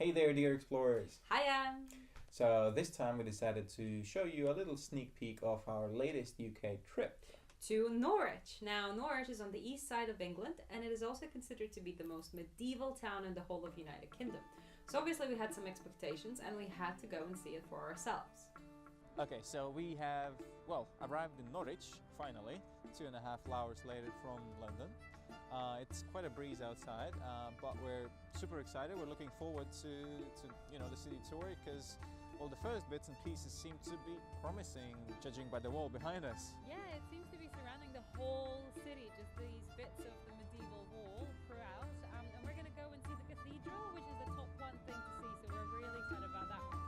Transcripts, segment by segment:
Hey there, dear explorers. Hiya! So this time we decided to show you a little sneak peek of our latest UK trip. To Norwich. Now, Norwich is on the east side of England, and it is also considered to be the most medieval town in the whole of United Kingdom. So obviously we had some expectations, and we had to go and see it for ourselves. Okay, so we have, arrived in Norwich, finally, 2.5 hours later from London. It's quite a breeze outside, but we're super excited. We're looking forward to the city tour because the first bits and pieces seem to be promising, judging by the wall behind us. Yeah, it seems to be surrounding the whole city, just these bits of the medieval wall throughout. And we're going to go and see the cathedral, which is the top one thing to see, so we're really excited about that one.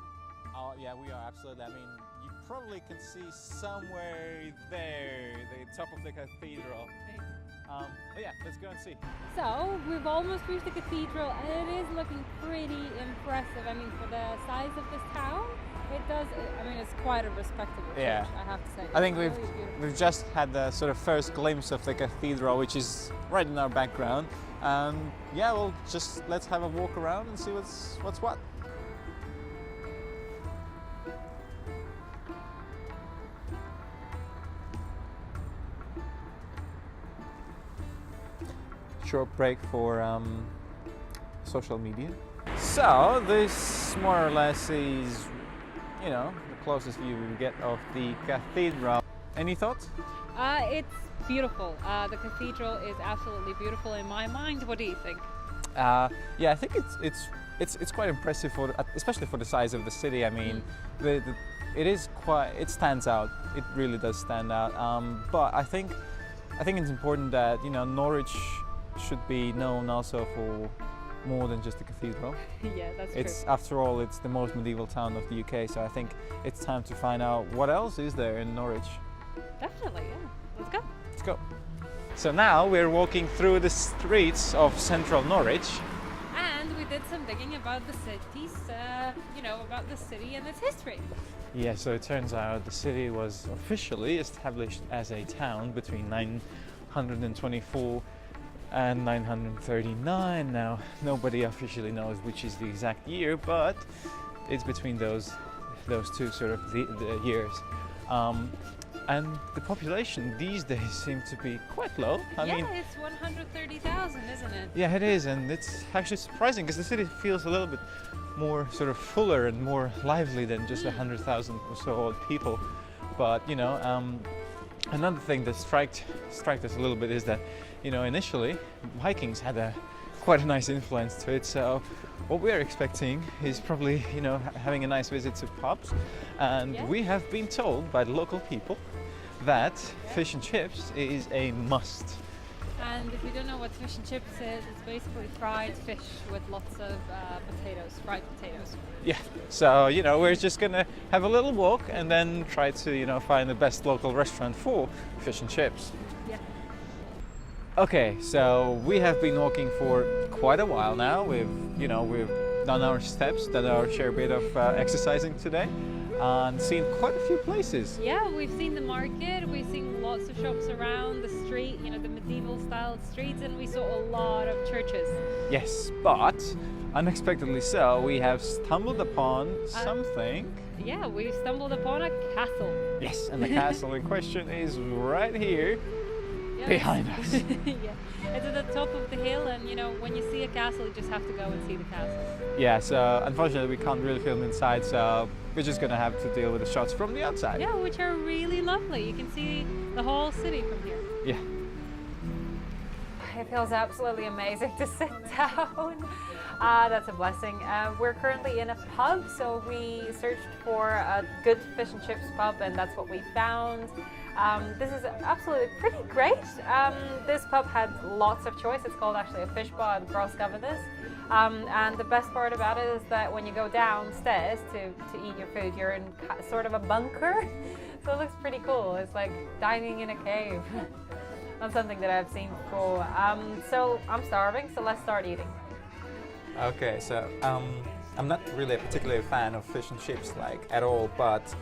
Oh yeah, we are, absolutely. I mean, you probably can see somewhere there, the top of the cathedral. But yeah, let's go and see. So, we've almost reached the cathedral, and it is looking pretty impressive. I mean, for the size of this town, it's quite a respectable church, I have to say. I think It's we've just had the sort of first glimpse of the cathedral, which is right in our background. Let's have a walk around and see what's what. Short break for social media. So this more or less is, the closest view we get of the cathedral. Any thoughts? It's beautiful. The cathedral is absolutely beautiful in my mind. What do you think? I think it's quite impressive especially for the size of the city. I mean, it stands out. It really does stand out. But I think it's important that Norwich should be known also for more than just the cathedral. Yeah, that's true. After all, it's the most medieval town of the UK, so I think it's time to find out what else is there in Norwich. Definitely, yeah. Let's go. Let's go. So now we're walking through the streets of central Norwich. And we did some digging about the about the city and its history. Yeah, so it turns out the city was officially established as a town between 924 and 939. Now, nobody officially knows which is the exact year, but it's between those two sort of the years. And the population these days seems to be quite low. I mean, it's 130,000, isn't it? Yeah, it is, and it's actually surprising because the city feels a little bit more sort of fuller and more lively than just 100,000 or so old people. But another thing that struck us a little bit is that initially Vikings had quite a nice influence to it. So what we are expecting is probably having a nice visit to pubs, and we have been told by the local people that fish and chips is a must. And if you don't know what fish and chips is, it's basically fried fish with lots of fried potatoes. Yeah, so we're just gonna have a little walk and then try to find the best local restaurant for fish and chips. Yeah. Okay, so we have been walking for quite a while now. We've done our steps, done our share bit of exercising today, and seen quite a few places. Yeah, we've seen the market, we've seen lots of shops around the street, the medieval style streets, and we saw a lot of churches. Yes, but unexpectedly so, we have stumbled upon something. Yeah, we stumbled upon a castle. Yes, and the castle in question is right here. Behind us. Yeah, it's at the top of the hill, and when you see a castle, you just have to go and see the castle. Yeah, so unfortunately we can't really film inside, so we're just gonna have to deal with the shots from the outside. Yeah, which are really lovely. You can see the whole city from here. Yeah. It feels absolutely amazing to sit down. That's a blessing. We're currently in a pub, so we searched for a good fish and chips pub, and that's what we found. This is absolutely pretty great. This pub had lots of choice. It's called actually a fish bar in Crossgovernors. And the best part about it is that when you go downstairs to eat your food, you're in sort of a bunker. So it looks pretty cool. It's like dining in a cave. Not something that I've seen before. So I'm starving, so let's start eating. Okay, so I'm not really a particular fan of fish and chips at all, but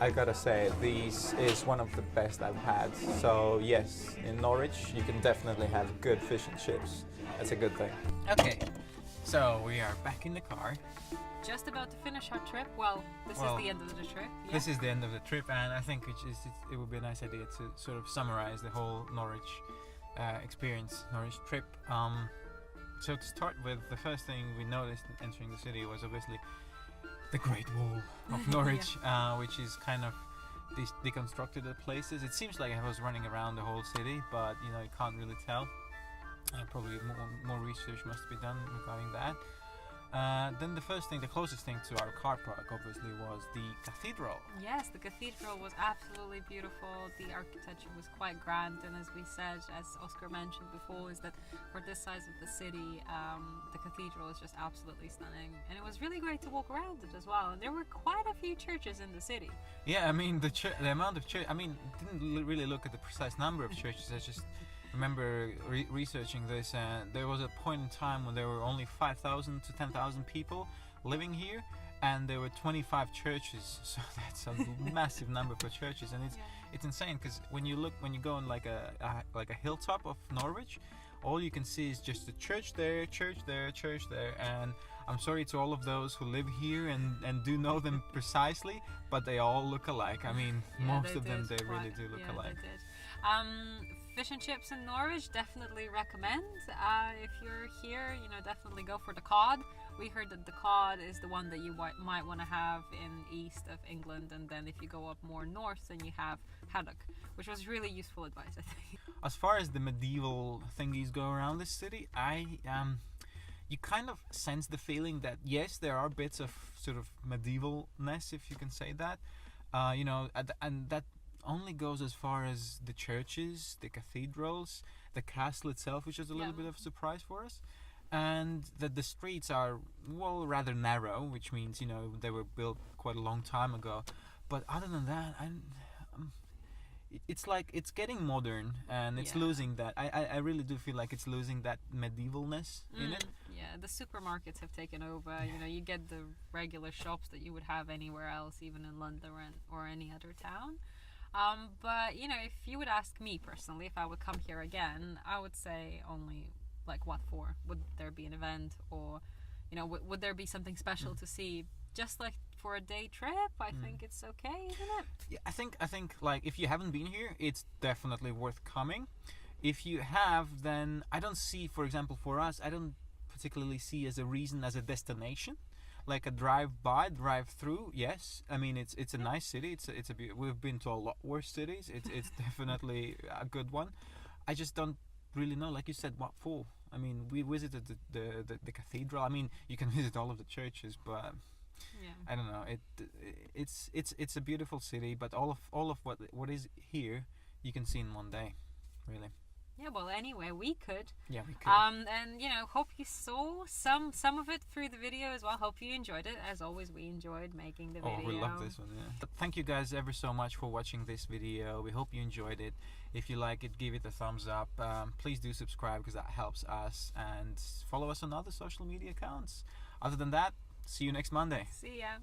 I gotta say, this is one of the best I've had. So yes, in Norwich you can definitely have good fish and chips. That's a good thing. Okay, So we are back in the car. Just about to finish our trip. Well, this is the end of the trip. Yeah. This is the end of the trip, and I think it would be a nice idea to sort of summarize the whole Norwich experience, Norwich trip. So to start with, the first thing we noticed entering the city was obviously the Great Wall of Norwich, which is kind of deconstructed at places. It seems like I was running around the whole city, but you know, you can't really tell. Probably more research must be done regarding that. Then the closest thing to our car park obviously was the cathedral. Yes, the cathedral was absolutely beautiful. The architecture was quite grand, and as we said, as Oskar mentioned before, is that for this size of the city, the cathedral is just absolutely stunning, and it was really great to walk around it as well. And there were quite a few churches in the city. Yeah, I mean the amount of church. I mean, didn't really look at the precise number of churches. I just remember researching this, and there was a point in time when there were only 5,000 to 10,000 people living here, and there were 25 churches. So that's a massive number for churches, and it's insane because when you go on like a hilltop of Norwich, all you can see is just a church there, church there, church there. And I'm sorry to all of those who live here and do know them precisely, but they all look alike. I mean, most of them, they really do look alike. They did. Fish and chips in Norwich, definitely recommend. If you're here, you know, definitely go for the cod. We heard that the cod is the one that you might want to have in east of England, and then if you go up more north, then you have haddock, which was really useful advice, I think. As far as the medieval thingies go around this city, you kind of sense the feeling that yes, there are bits of sort of medievalness, if you can say that, you know, and that only goes as far as the churches, the cathedrals, the castle itself, which is a little bit of a surprise for us, and that the streets are, well, rather narrow, which means, you know, they were built quite a long time ago. But other than that, it's like it's getting modern, and it's losing that. I really do feel like it's losing that medievalness in it. Yeah, the supermarkets have taken over. You know, you get the regular shops that you would have anywhere else, even in London or any other town. But you know, if you would ask me personally if I would come here again, I would say only like what for? Would there be an event, or you know, would there be something special to see? Just like for a day trip, I think it's okay, isn't it? Yeah, I think like if you haven't been here, it's definitely worth coming. If you have, then I don't see, for example, for us, I don't particularly see as a reason as a destination. Like a drive-through, yes. I mean, it's a nice city. We've been to a lot worse cities. It's definitely a good one. I just don't really know, like you said, what for. I mean, we visited the cathedral. I mean, you can visit all of the churches, but I don't know. It's a beautiful city, but all of what is here, you can see in one day, really. Yeah, well, anyway, we could. Yeah, we could. And you know, hope you saw some of it through the video as well. Hope you enjoyed it. As always, we enjoyed making the video. Oh, we love this one, yeah. But thank you guys ever so much for watching this video. We hope you enjoyed it. If you like it, give it a thumbs up. Please do subscribe because that helps us, and follow us on other social media accounts. Other than that, see you next Monday. See ya.